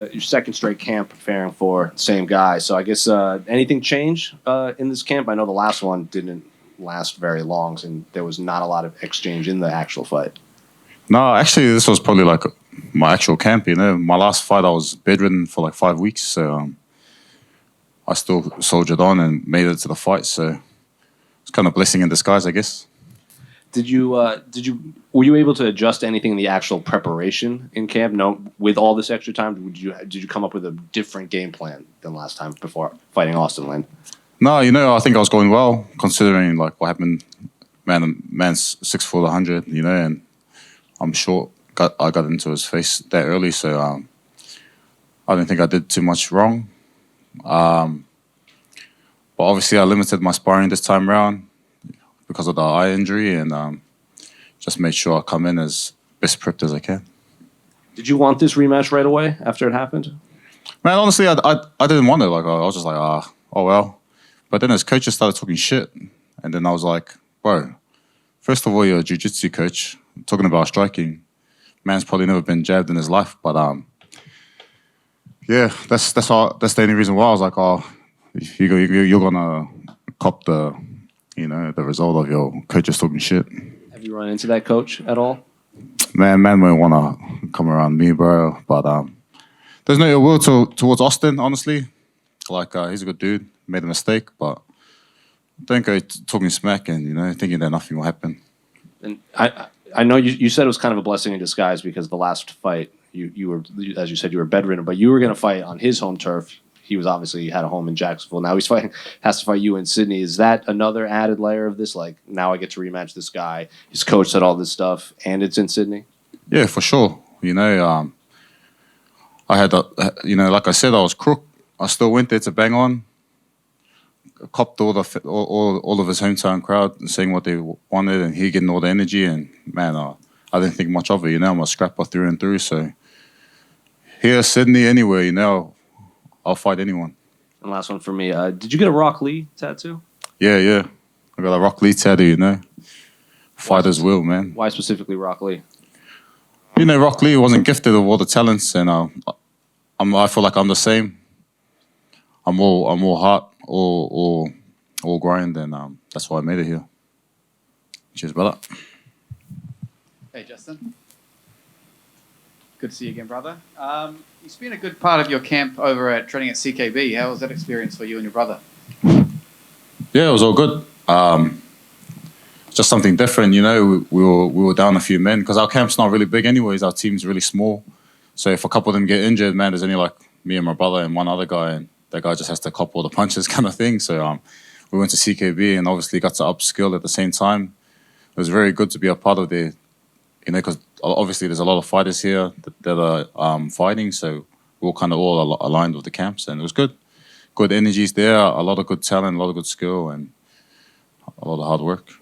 Your second straight camp preparing for the same guy. So I guess anything change in this camp? I know the last one didn't last very long, and there was not a lot of exchange in the actual fight. No, actually, this was probably like my actual camp. My last fight, I was bedridden for like 5 weeks, so I still soldiered on and made it to the fight. So it's kind of a blessing in disguise, I guess. Were you able to adjust anything in the actual preparation in camp? No, with all this extra time, did you come up with a different game plan than last time before fighting Austen Lane? No, I think I was going well considering like what happened. Man's 6 foot 100, and I'm short. I got into his face that early, so I don't think I did too much wrong. But obviously, I limited my sparring this time around because of the eye injury, and just made sure I come in as best prepped as I can. Did you want this rematch right away after it happened? Man, honestly, I didn't want it. Like I was just like, oh well. But then his coaches started talking shit, and then I was like, bro, first of all, you're a jiu-jitsu coach talking about striking. Man's probably never been jabbed in his life, but yeah, that's the only reason why I was like, you're gonna cop the result of your coaches talking shit. Have you run into that coach at all? Man won't want to come around me, bro. But there's no ill will towards Austen, honestly. Like, he's a good dude. Made a mistake, but don't go talking smack and, thinking that nothing will happen. And I know you said it was kind of a blessing in disguise because the last fight, you were, as you said, you were bedridden, but you were going to fight on his home turf. He had a home in Jacksonville. Now has to fight you in Sydney. Is that another added layer of this? Like, now I get to rematch this guy. His coach said all this stuff, and it's in Sydney? Yeah, for sure. I had, like I said, I was crook. I still went there to bang on. Copped all of his hometown crowd saying what they wanted, and he getting all the energy. And man, I didn't think much of it. I'm a scrapper through and through. So here, Sydney, anywhere, I'll fight anyone. And last one for me. Did you get a Rock Lee tattoo? Yeah. I got a Rock Lee tattoo. Fighter's will, man. Why specifically Rock Lee? Rock Lee wasn't gifted with all the talents, and I feel like I'm the same. I'm all heart, all grind, and that's why I made it here. Cheers, brother. Hey, Justin. Good to see you again, brother. You spent a good part of your camp over at training at CKB. How was that experience for you and your brother? Yeah, it was all good. Just something different, We were down a few men because our camp's not really big, anyways. Our team's really small, so if a couple of them get injured, man, there's only like me and my brother and one other guy, and that guy just has to cop all the punches, kind of thing. So we went to CKB and obviously got to upskill at the same time. It was very good to be a part of the, because obviously there's a lot of fighters here that are fighting, so we're all kind of all aligned with the camps, and it was good. Good energies there, a lot of good talent, a lot of good skill, and a lot of hard work.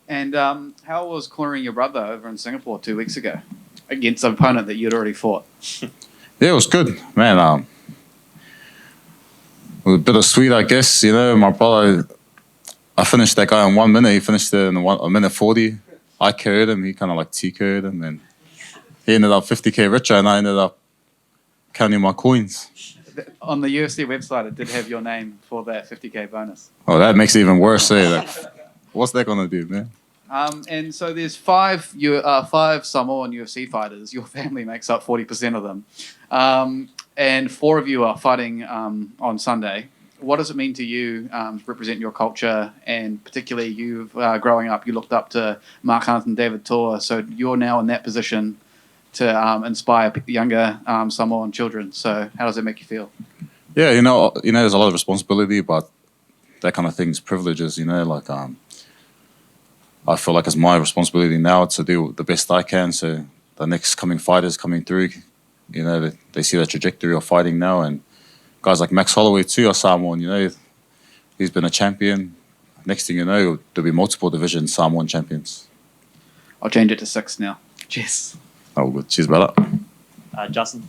And how was cornering your brother over in Singapore 2 weeks ago against an opponent that you'd already fought? Yeah, it was good, man. It was a bit of sweet, I guess. My brother, I finished that guy in 1 minute. He finished it in a minute 40. I carried him. He kind of like T-carried him, and he ended up 50K richer, and I ended up counting my coins. On the UFC website, it did have your name for that 50K bonus. Oh, that makes it even worse. What's that gonna do, man? And so there's five Samoan UFC fighters. Your family makes up 40% of them. And 4 of you are fighting on Sunday. What does it mean to you to represent your culture? And particularly you, growing up, you looked up to Mark Hunt and David Tor. So you're now in that position to inspire younger Samoan children. So how does it make you feel? Yeah, there's a lot of responsibility, but that kind of thing's privileges. I feel like it's my responsibility now to do the best I can. So the next coming fighters coming through, they see the trajectory of fighting now, and guys like Max Holloway too are Samoan. He's been a champion. Next thing you know, there'll be multiple division Samoan champions. I'll change it to 6 now. Cheers. Oh, good. Cheers, brother. Justin,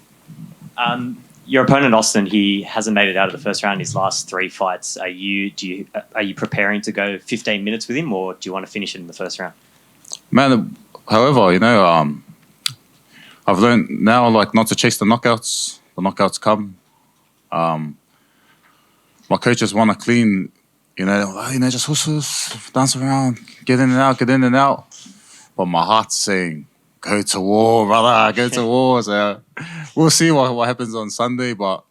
your opponent Austen, he hasn't made it out of the first round in his last 3 fights. Are you preparing to go 15 minutes with him, or do you want to finish it in the first round? Man, however, I've learned now, like, not to chase the knockouts. the knockouts come. My coaches want to clean, just hush, dance around, get in and out. But my heart's saying, go to war, brother, go to war. So we'll see what happens on Sunday, but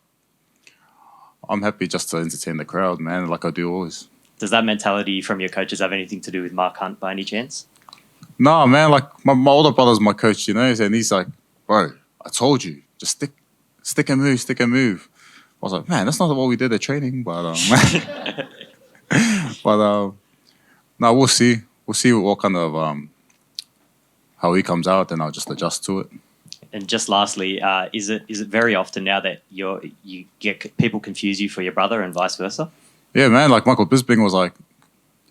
I'm happy just to entertain the crowd, man, like I do always. Does that mentality from your coaches have anything to do with Mark Hunt by any chance? No, man, like my older brother's my coach, and he's like, bro, I told you, just stick and move. I was like, man, that's not what we did at training, but no, we'll see. We'll see what kind of how he comes out, and I'll just adjust to it. And just lastly, is it very often now that you get people confuse you for your brother and vice versa? Yeah, man. Like Michael Bisping was like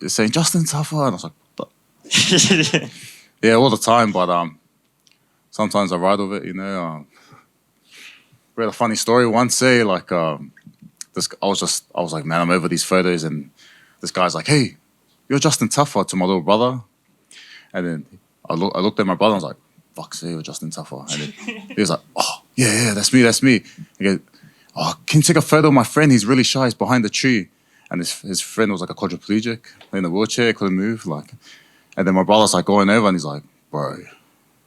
saying Justin Tafa, and I was like, what? Yeah, all the time. But sometimes I ride with it. We had a funny story once. Say like I was like, man, I'm over these photos, and this guy's like, hey, you're Justin Tafa to my little brother, and then I looked at my brother, and I was like, fuck, say you're Justin Tafa, and then he was like, oh yeah, that's me. He goes, oh, can you take a photo of my friend? He's really shy. He's behind the tree. And his friend was like a quadriplegic in a wheelchair, couldn't move. And then my brother's like going over, and he's like, bro,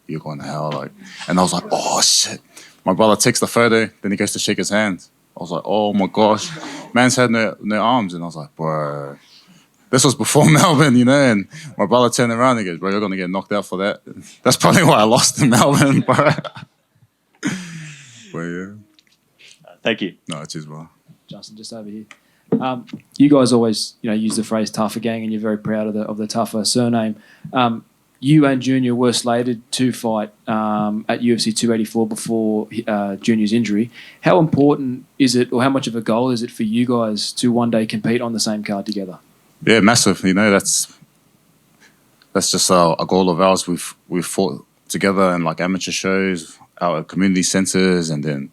you're going to hell. And I was like, oh shit. My brother takes the photo, then he goes to shake his hand. I was like, oh my gosh. Man's had no arms. And I was like, bro. This was before Melbourne, and my brother turned around and he goes, bro, you're going to get knocked out for that. That's probably why I lost in Melbourne, bro. But yeah. Thank you. No, cheers, bro. Justin, just over here. You guys always, use the phrase Tafa gang, and you're very proud of the Tafa surname. You and Junior were slated to fight at UFC 284 before Junior's injury. How important is it, or how much of a goal is it for you guys to one day compete on the same card together? Yeah, massive. That's just a goal of ours. We've fought together in like amateur shows, out at community centres, and then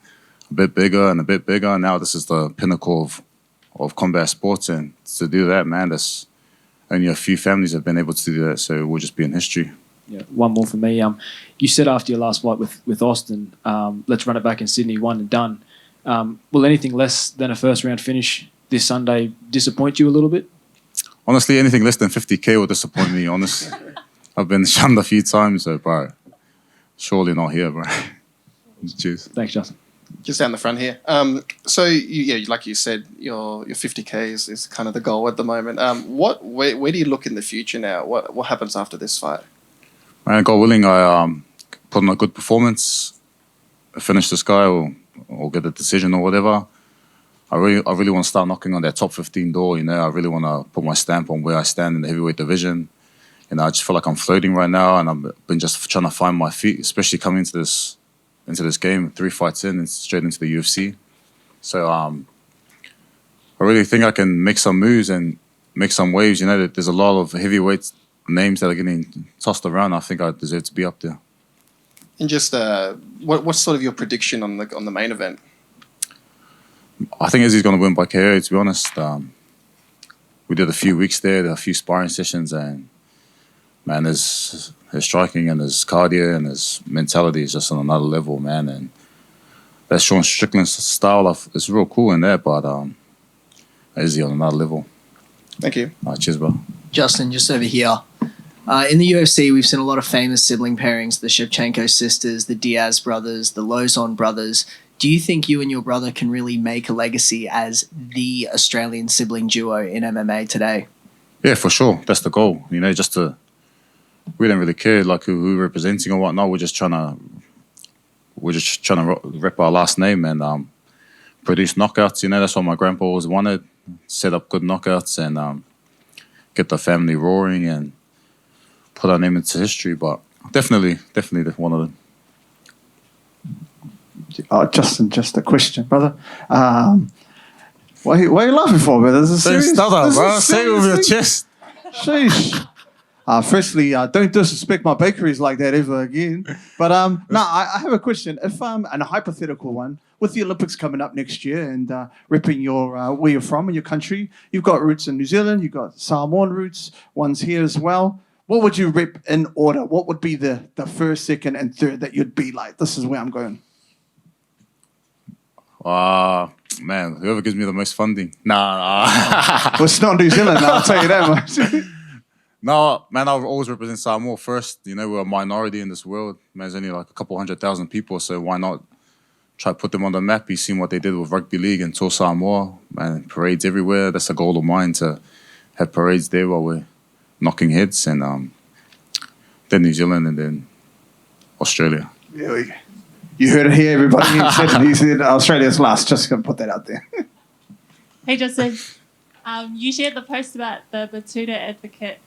a bit bigger and a bit bigger. Now this is the pinnacle of combat sports, and to do that, man, there's only a few families have been able to do that, so we'll just be in history. Yeah, one more for me. You said after your last fight with Austen, let's run it back in Sydney, one and done. Will anything less than a first round finish this Sunday disappoint you a little bit? Honestly, anything less than 50k will disappoint me, honest. I've been shunned a few times, so bro, surely not here, bro. Cheers. Thanks, Justin. Just down the front here. So, like you said, your 50k is kind of the goal at the moment. Where do you look in the future now? What happens after this fight? Man, God willing, I put on a good performance, finish this guy, or get a decision or whatever. I really want to start knocking on that top 15 door. I really want to put my stamp on where I stand in the heavyweight division. I just feel like I'm floating right now, and I've been just trying to find my feet, especially coming into this game, 3 fights in and straight into the UFC. So I really think I can make some moves and make some waves. There's a lot of heavyweight names that are getting tossed around. I think I deserve to be up there. And just what's sort of your prediction on the main event? I think Izzy's going to win by KO, to be honest. We did a few weeks there, a few sparring sessions, and man, his striking and his cardio and his mentality is just on another level, man. And that's Sean Strickland's style it's real cool in there, but Izzy on another level. Thank you. Cheers, bro. Justin, just over here. In the UFC, we've seen a lot of famous sibling pairings, the Shevchenko sisters, the Diaz brothers, the Lozon brothers. Do you think you and your brother can really make a legacy as the Australian sibling duo in MMA today? Yeah, for sure. That's the goal. We don't really care like who we're representing or whatnot. We're just trying to rep our last name and produce knockouts. That's what my grandpa always wanted. Set up good knockouts and get the family roaring and put our name into history. But definitely one of them. Justin, just a question, brother. Why are you laughing for, brother? This is Don't serious. stutter, bro. Say it with your thing. chest. Sheesh. Firstly, don't disrespect my bakeries like that ever again. But I have a question. If and a hypothetical one, with the Olympics coming up next year and repping your where you're from and your country, you've got roots in New Zealand, you've got Samoan roots, one's here as well. What would you rep in order? What would be the first, second, and third that you'd be like? This is where I'm going. Man, whoever gives me the most funding. Nah. Well, it's not New Zealand, I'll tell you that much. No, man, I'll always represent Samoa first. You know, we're a minority in this world. Man, there's only like a couple 100,000 people, so why not try to put them on the map? You've seen what they did with rugby league and Tour Samoa. Man, parades everywhere. That's a goal of mine, to have parades there while we're knocking heads. And then New Zealand and then Australia. There we go. You heard it here, everybody. He said Australia's last. Just going to put that out there. Hey, Justin. You shared the post about the Batuta advocate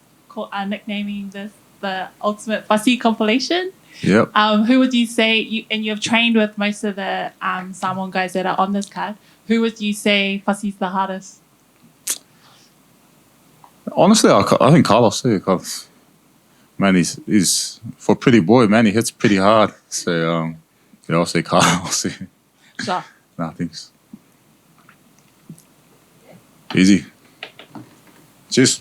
nicknaming this the ultimate fussy compilation. Yep. Who would you say, and you've trained with most of the Samoan guys that are on this card, who would you say fussy's the hardest? Honestly, I think Carlos too. Carlos, man, he's for a pretty boy, man, he hits pretty hard. So, I'll say Carlos. Sure. Nah, thanks. Easy. Cheers.